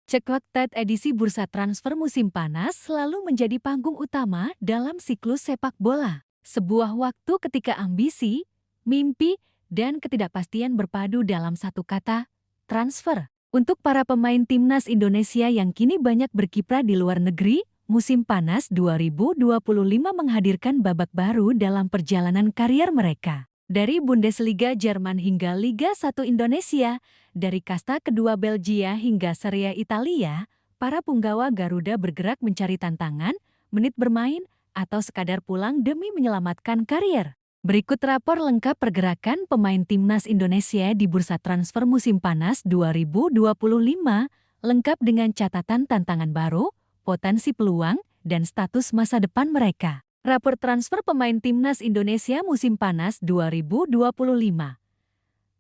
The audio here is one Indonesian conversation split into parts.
Cekot edisi bursa transfer musim panas selalu menjadi panggung utama dalam siklus sepak bola. Sebuah waktu ketika ambisi, mimpi, dan ketidakpastian berpadu dalam satu kata, transfer. Untuk para pemain timnas Indonesia yang kini banyak berkiprah di luar negeri, musim panas 2025 menghadirkan babak baru dalam perjalanan karier mereka. Dari Bundesliga Jerman hingga Liga 1 Indonesia, dari kasta kedua Belgia hingga Serie A Italia, para punggawa Garuda bergerak mencari tantangan, menit bermain, atau sekadar pulang demi menyelamatkan karier. Berikut rapor lengkap pergerakan pemain timnas Indonesia di bursa transfer musim panas 2025, lengkap dengan catatan tantangan baru, potensi peluang, dan status masa depan mereka. Rapor transfer pemain timnas Indonesia musim panas 2025.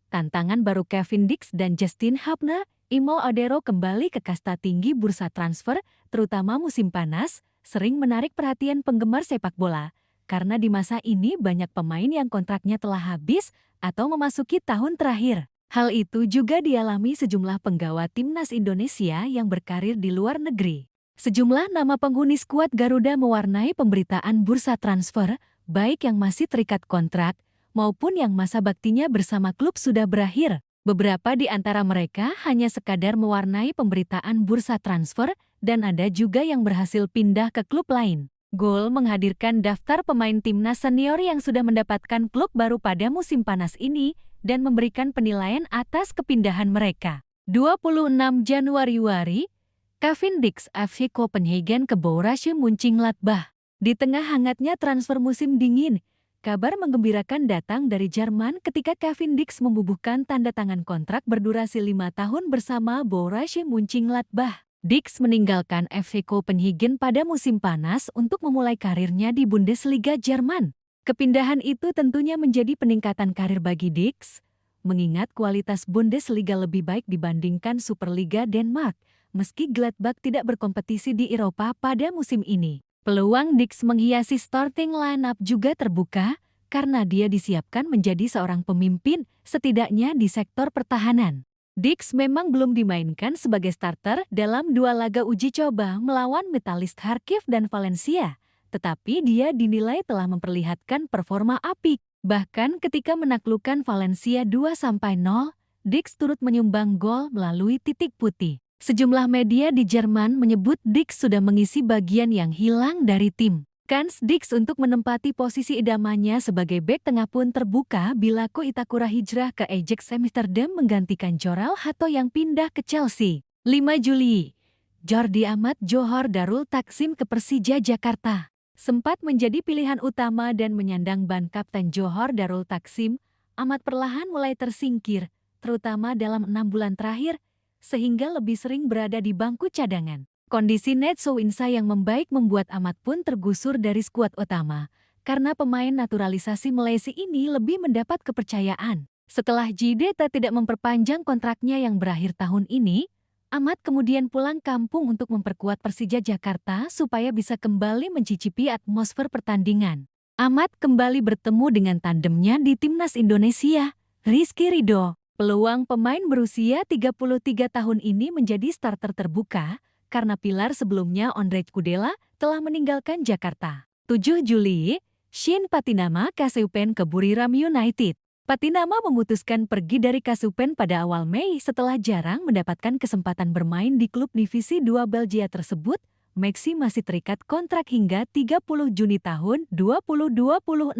Tantangan baru Kevin Dix dan Justin Hapner, Imo Odero kembali ke kasta tinggi bursa transfer, terutama musim panas, sering menarik perhatian penggemar sepak bola, karena di masa ini banyak pemain yang kontraknya telah habis atau memasuki tahun terakhir. Hal itu juga dialami sejumlah penggawa timnas Indonesia yang berkarir di luar negeri. Sejumlah nama penghuni skuad Garuda mewarnai pemberitaan bursa transfer, baik yang masih terikat kontrak maupun yang masa baktinya bersama klub sudah berakhir. Beberapa di antara mereka hanya sekadar mewarnai pemberitaan bursa transfer dan ada juga yang berhasil pindah ke klub lain. Gol menghadirkan daftar pemain timnas senior yang sudah mendapatkan klub baru pada musim panas ini dan memberikan penilaian atas kepindahan mereka. 26 Januari, Kevin Dix FC Copenhagen ke Borussia Mönchengladbach. Di tengah hangatnya transfer musim dingin, kabar menggembirakan datang dari Jerman ketika Kevin Dix membubuhkan tanda tangan kontrak berdurasi 5 tahun bersama Borussia Mönchengladbach. Dix meninggalkan FC Copenhagen pada musim panas untuk memulai karirnya di Bundesliga Jerman. Kepindahan itu tentunya menjadi peningkatan karir bagi Dix, mengingat kualitas Bundesliga lebih baik dibandingkan Superliga Denmark. Meski Gladbach tidak berkompetisi di Eropa pada musim ini, peluang Dix menghiasi starting line-up juga terbuka karena dia disiapkan menjadi seorang pemimpin setidaknya di sektor pertahanan. Dix memang belum dimainkan sebagai starter dalam 2 laga uji coba melawan Metalist Kharkiv dan Valencia, tetapi dia dinilai telah memperlihatkan performa apik. Bahkan ketika menaklukkan Valencia 2-0, Dix turut menyumbang gol melalui titik putih. Sejumlah media di Jerman menyebut Dix sudah mengisi bagian yang hilang dari tim. Kans Dix untuk menempati posisi idamannya sebagai bek tengah pun terbuka bila Ko Itakura hijrah ke Ajax Amsterdam menggantikan Jorel Hato yang pindah ke Chelsea. 5 Juli, Jordi Amat Johor Darul Takzim ke Persija Jakarta. Sempat menjadi pilihan utama dan menyandang ban kapten Johor Darul Takzim, Amat perlahan mulai tersingkir, terutama dalam 6 bulan terakhir, sehingga lebih sering berada di bangku cadangan. Kondisi Netso Winsa yang membaik membuat Amat pun tergusur dari skuad utama, karena pemain naturalisasi Malaysia ini lebih mendapat kepercayaan. Setelah Jideta tidak memperpanjang kontraknya yang berakhir tahun ini, Amat kemudian pulang kampung untuk memperkuat Persija Jakarta supaya bisa kembali mencicipi atmosfer pertandingan. Amat kembali bertemu dengan tandemnya di timnas Indonesia, Rizky Ridho. Peluang pemain berusia 33 tahun ini menjadi starter terbuka karena pilar sebelumnya Ondrej Kudela telah meninggalkan Jakarta. 7 Juli, Shin Patinama Kasupen ke Buriram United. Patinama memutuskan pergi dari Kasupen pada awal Mei setelah jarang mendapatkan kesempatan bermain di klub divisi 2 Belgia tersebut. Maxi masih terikat kontrak hingga 30 Juni tahun 2026.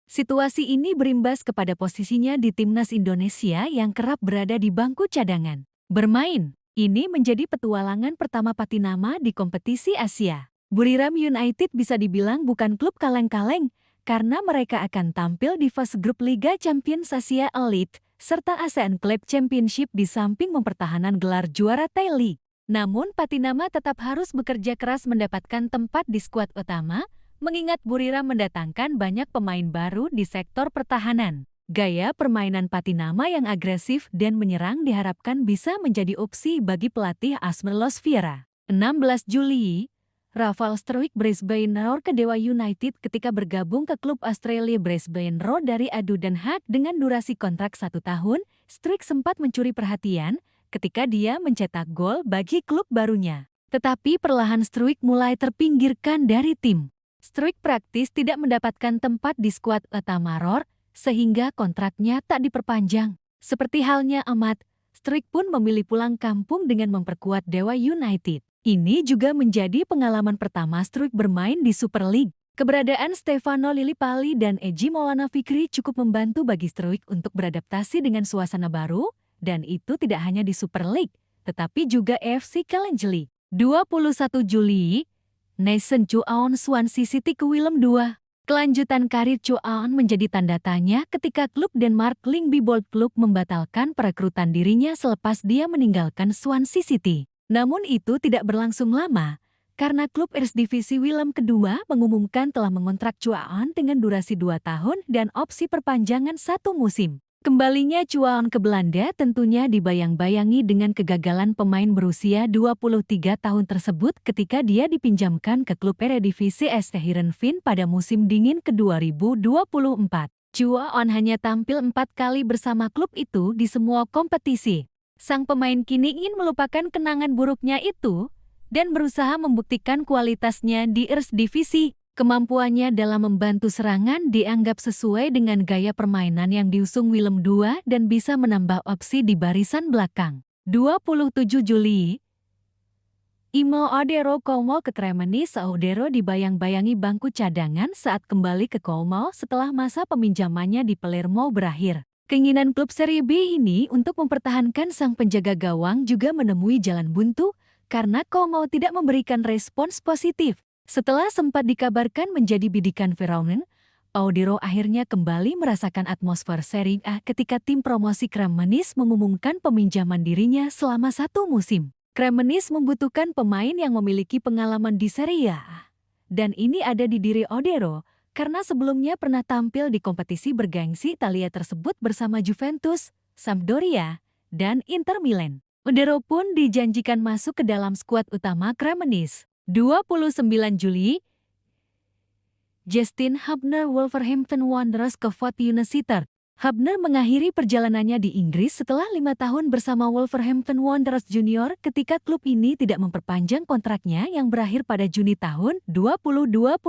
Situasi ini berimbas kepada posisinya di timnas Indonesia yang kerap berada di bangku cadangan. Bermain, ini menjadi petualangan pertama Patinama di kompetisi Asia. Buriram United bisa dibilang bukan klub kaleng-kaleng, karena mereka akan tampil di fase grup Liga Champions Asia Elite, serta ASEAN Club Championship di samping mempertahankan gelar juara Thai League. Namun Patinama tetap harus bekerja keras mendapatkan tempat di skuad utama, mengingat Buriram mendatangkan banyak pemain baru di sektor pertahanan. Gaya permainan Patinama yang agresif dan menyerang diharapkan bisa menjadi opsi bagi pelatih Asmer Losviera. 16 Juli, Rafael Struijk Brisbane Roar ke Dewa United ketika bergabung ke klub Australia Brisbane Roar dari Adu Den Haag dengan durasi kontrak 1 tahun. Struijk sempat mencuri perhatian ketika dia mencetak gol bagi klub barunya. Tetapi perlahan Struijk mulai terpinggirkan dari tim. Struijk praktis tidak mendapatkan tempat di skuad utama Roar, sehingga kontraknya tak diperpanjang. Seperti halnya Ahmad, Struijk pun memilih pulang kampung dengan memperkuat Dewa United. Ini juga menjadi pengalaman pertama Struijk bermain di Super League. Keberadaan Stefano Lillipali dan Egy Maulana Fikri cukup membantu bagi Struijk untuk beradaptasi dengan suasana baru, dan itu tidak hanya di Super League, tetapi juga AFC Challenge League. 21 Juli, Nathan Chuaon Swansea City ke Willem II. Kelanjutan karir Chuaon menjadi tanda tanya ketika klub Denmark Lyngby Bold Club membatalkan perekrutan dirinya selepas dia meninggalkan Swansea City. Namun itu tidak berlangsung lama, karena klub Eredivisie Willem II mengumumkan telah mengontrak Chuaon dengan durasi 2 tahun dan opsi perpanjangan 1 musim. Kembalinya Chuaon ke Belanda tentunya dibayang-bayangi dengan kegagalan pemain berusia 23 tahun tersebut ketika dia dipinjamkan ke klub Eredivisie SC Heerenveen pada musim dingin ke 2024. Chuaon hanya tampil 4 kali bersama klub itu di semua kompetisi. Sang pemain kini ingin melupakan kenangan buruknya itu dan berusaha membuktikan kualitasnya di Eredivisie. Kemampuannya dalam membantu serangan dianggap sesuai dengan gaya permainan yang diusung Willem II dan bisa menambah opsi di barisan belakang. 27 Juli, Imo Odero Como ke Cremonese. Odero dibayang-bayangi bangku cadangan saat kembali ke Como setelah masa peminjamannya di Palermo berakhir. Keinginan klub Serie B ini untuk mempertahankan sang penjaga gawang juga menemui jalan buntu, karena Como tidak memberikan respons positif. Setelah sempat dikabarkan menjadi bidikan Verona, Odero akhirnya kembali merasakan atmosfer Serie A ketika tim promosi Cremonese mengumumkan peminjaman dirinya selama 1 musim. Cremonese membutuhkan pemain yang memiliki pengalaman di Serie A. Dan ini ada di diri Odero, karena sebelumnya pernah tampil di kompetisi bergengsi Italia tersebut bersama Juventus, Sampdoria, dan Inter Milan. Odero pun dijanjikan masuk ke dalam skuad utama Cremonese. 29 Juli, Justin Hubner Wolverhampton Wanderers ke Fortuna Sittard. Hubner mengakhiri perjalanannya di Inggris setelah 5 tahun bersama Wolverhampton Wanderers Junior ketika klub ini tidak memperpanjang kontraknya yang berakhir pada Juni tahun 2025.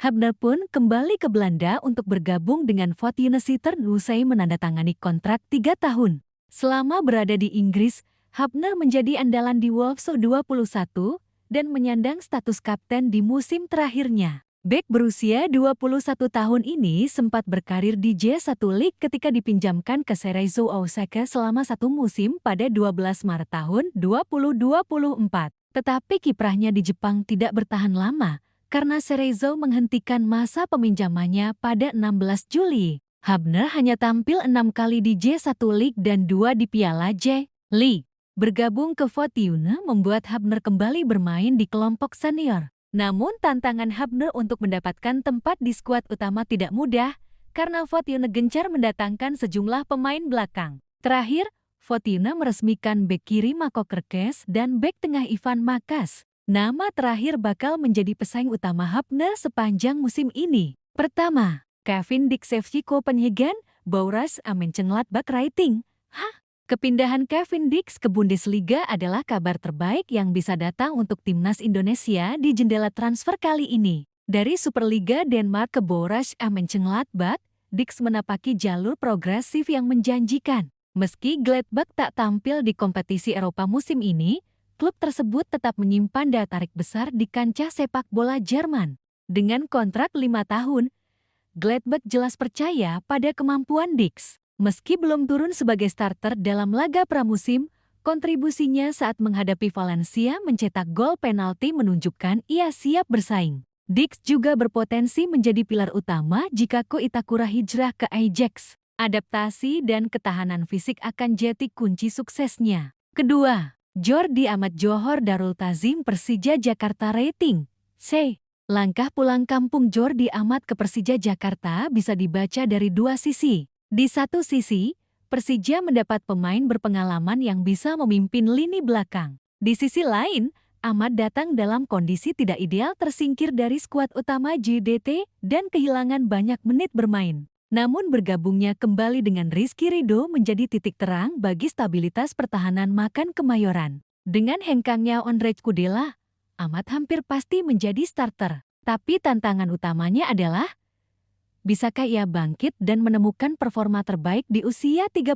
Hubner pun kembali ke Belanda untuk bergabung dengan Fortuna Sittard usai menandatangani kontrak 3 tahun. Selama berada di Inggris, Hubner menjadi andalan di Wolves 21 dan menyandang status kapten di musim terakhirnya. Bek berusia 21 tahun ini sempat berkarir di J1 League ketika dipinjamkan ke Cerezo Osaka selama 1 musim pada 12 Maret tahun 2024. Tetapi kiprahnya di Jepang tidak bertahan lama karena Cerezo menghentikan masa peminjamannya pada 16 Juli. Hubner hanya tampil 6 kali di J1 League dan 2 di Piala J League. Bergabung ke Fortuna membuat Hubner kembali bermain di kelompok senior. Namun tantangan Hubner untuk mendapatkan tempat di skuad utama tidak mudah karena Fortuna gencar mendatangkan sejumlah pemain belakang. Terakhir, Fortuna meresmikan bek kiri Mako Kerkez dan bek tengah Ivan Makas. Nama terakhir bakal menjadi pesaing utama Hubner sepanjang musim ini. Pertama, Kevin Dix FC Copenhagen, Bournemouth Mönchengladbach Rating. Kepindahan Kevin Dix ke Bundesliga adalah kabar terbaik yang bisa datang untuk timnas Indonesia di jendela transfer kali ini. Dari Superliga Denmark ke Bournemouth Mönchengladbach, Dix menapaki jalur progresif yang menjanjikan. Meski Gladbach tak tampil di kompetisi Eropa musim ini, klub tersebut tetap menyimpan daya tarik besar di kancah sepak bola Jerman. Dengan kontrak 5 tahun, Gladbach jelas percaya pada kemampuan Dix. Meski belum turun sebagai starter dalam laga pramusim, kontribusinya saat menghadapi Valencia mencetak gol penalti menunjukkan ia siap bersaing. Dix juga berpotensi menjadi pilar utama jika Ko Itakura hijrah ke Ajax. Adaptasi dan ketahanan fisik akan jadi kunci suksesnya. Kedua, Jordi Amat Johor Darul Tazim Persija Jakarta Rating C. Langkah pulang kampung Jordi Amat ke Persija Jakarta bisa dibaca dari 2 sisi. Di satu sisi, Persija mendapat pemain berpengalaman yang bisa memimpin lini belakang. Di sisi lain, Ahmad datang dalam kondisi tidak ideal tersingkir dari skuad utama JDT dan kehilangan banyak menit bermain. Namun bergabungnya kembali dengan Rizky Ridho menjadi titik terang bagi stabilitas pertahanan Macan Kemayoran. Dengan hengkangnya Ondrej Kudela, Ahmad hampir pasti menjadi starter. Tapi tantangan utamanya adalah, bisakah ia bangkit dan menemukan performa terbaik di usia 33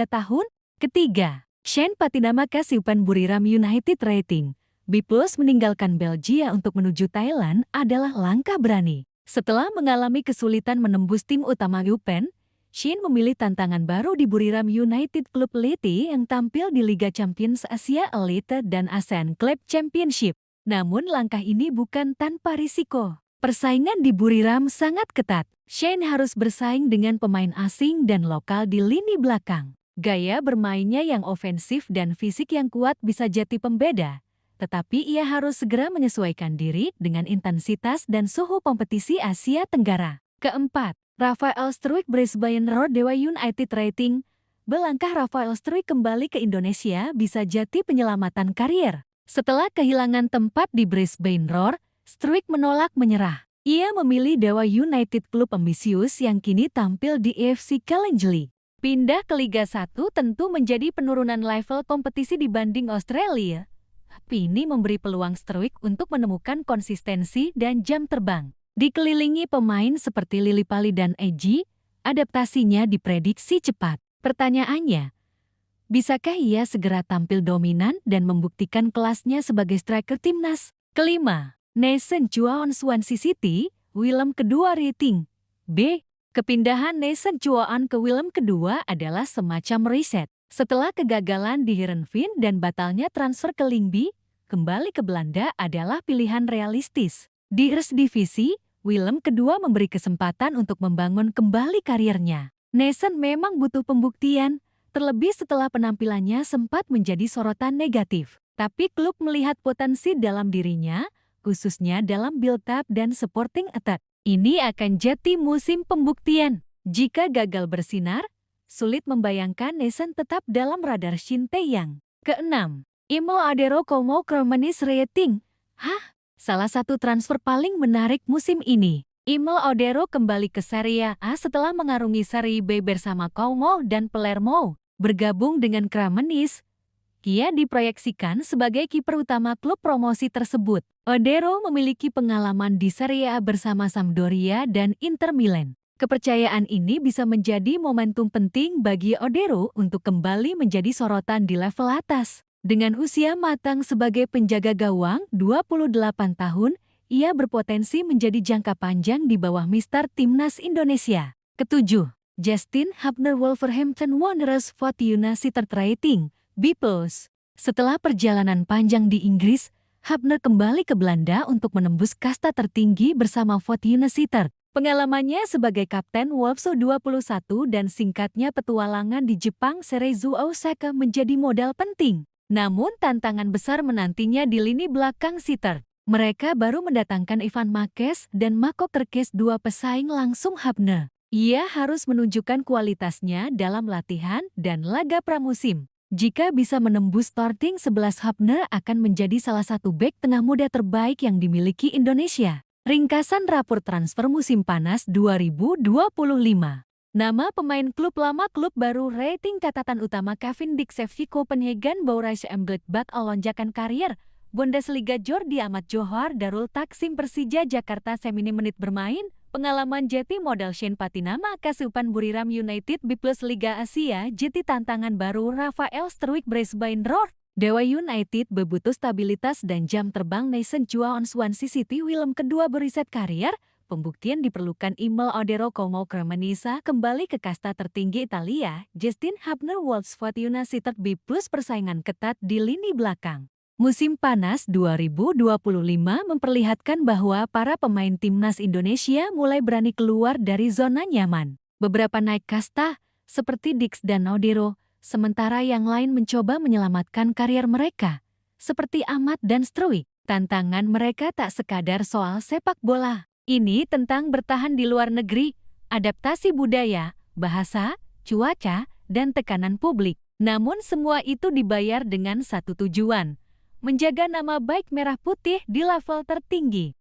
tahun? Ketiga, Shane Patinama Kasiupan Buriram United Rating B+ meninggalkan Belgia untuk menuju Thailand adalah langkah berani. Setelah mengalami kesulitan menembus tim utama Eupen, Shane memilih tantangan baru di Buriram United Club Elite yang tampil di Liga Champions Asia Elite dan ASEAN Club Championship. Namun langkah ini bukan tanpa risiko. Persaingan di Buriram sangat ketat. Shane harus bersaing dengan pemain asing dan lokal di lini belakang. Gaya bermainnya yang ofensif dan fisik yang kuat bisa jadi pembeda. Tetapi ia harus segera menyesuaikan diri dengan intensitas dan suhu kompetisi Asia Tenggara. Keempat, Rafael Struijk Brisbane Roar Dewa United Rating. Belangkah Rafael Struijk kembali ke Indonesia bisa jadi penyelamatan karier. Setelah kehilangan tempat di Brisbane Roar, Struijk menolak menyerah. Ia memilih Dewa United klub ambisius yang kini tampil di AFC Calingli. Pindah ke Liga 1 tentu menjadi penurunan level kompetisi dibanding Australia. Tapi ini memberi peluang Struijk untuk menemukan konsistensi dan jam terbang. Dikelilingi pemain seperti Lily Pali dan Eji, adaptasinya diprediksi cepat. Pertanyaannya, bisakah ia segera tampil dominan dan membuktikan kelasnya sebagai striker timnas? Kelima, Nathan Chuaon Swansea City, Willem kedua Rating B. Kepindahan Nathan Chuaon ke Willem kedua adalah semacam riset. Setelah kegagalan di Heerenveen dan batalnya transfer ke Lyngby, kembali ke Belanda adalah pilihan realistis. Di Eredivisie, Willem kedua memberi kesempatan untuk membangun kembali karirnya. Nathan memang butuh pembuktian, terlebih setelah penampilannya sempat menjadi sorotan negatif. Tapi klub melihat potensi dalam dirinya, khususnya dalam build-up dan supporting attack. Ini akan jadi musim pembuktian. Jika gagal bersinar, sulit membayangkan Nathan tetap dalam radar Shin Tae-yang. Keenam, Emil Odero Como Cremonese Rating. Salah satu transfer paling menarik musim ini. Emil Odero kembali ke Serie A setelah mengarungi Serie B bersama Como dan Palermo. Bergabung dengan Cremonese, ia diproyeksikan sebagai kiper utama klub promosi tersebut. Odero memiliki pengalaman di Serie A bersama Sampdoria dan Inter Milan. Kepercayaan ini bisa menjadi momentum penting bagi Odero untuk kembali menjadi sorotan di level atas. Dengan usia matang sebagai penjaga gawang 28 tahun, ia berpotensi menjadi jangka panjang di bawah Mister Timnas Indonesia. Ketujuh, Justin Hubner Wolverhampton Wanderers United Rating B+. Setelah perjalanan panjang di Inggris, Hubner kembali ke Belanda untuk menembus kasta tertinggi bersama United. Pengalamannya sebagai kapten Wolves U21 dan singkatnya petualangan di Jepang Cerezo Osaka menjadi modal penting. Namun tantangan besar menantinya di lini belakang Sitter. Mereka baru mendatangkan Ivan Marquez dan Marco Kerkez, dua pesaing langsung Hubner. Ia harus menunjukkan kualitasnya dalam latihan dan laga pramusim. Jika bisa menembus starting 11, Hubner akan menjadi salah satu bek tengah muda terbaik yang dimiliki Indonesia. Ringkasan rapor transfer musim panas 2025. Nama pemain klub lama, klub baru, rating catatan utama Kevin Dix FC Copenhagen Borussia Mönchengladbach, lonjakan karier Bundesliga Jordi Amat Johar Darul Taksim Persija Jakarta, semini menit bermain, pengalaman jeti modal Shane Patinama Kasiupan Buriram United B+ Liga Asia, jeti tantangan baru Rafael Struijk Brisbane Roar. Dewa United bebutuh stabilitas dan jam terbang. Nathan Chuaon Swansea City Willem kedua beriset karier. Pembuktian diperlukan. Emil Odero Como Cremonese kembali ke kasta tertinggi Italia. Justin Hubner Wolves United B+, persaingan ketat di lini belakang. Musim panas 2025 memperlihatkan bahwa para pemain timnas Indonesia mulai berani keluar dari zona nyaman. Beberapa naik kasta, seperti Dix dan Odero, sementara yang lain mencoba menyelamatkan karier mereka, seperti Ahmad dan Struijk. Tantangan mereka tak sekadar soal sepak bola. Ini tentang bertahan di luar negeri, adaptasi budaya, bahasa, cuaca, dan tekanan publik. Namun semua itu dibayar dengan satu tujuan, menjaga nama baik merah putih di level tertinggi.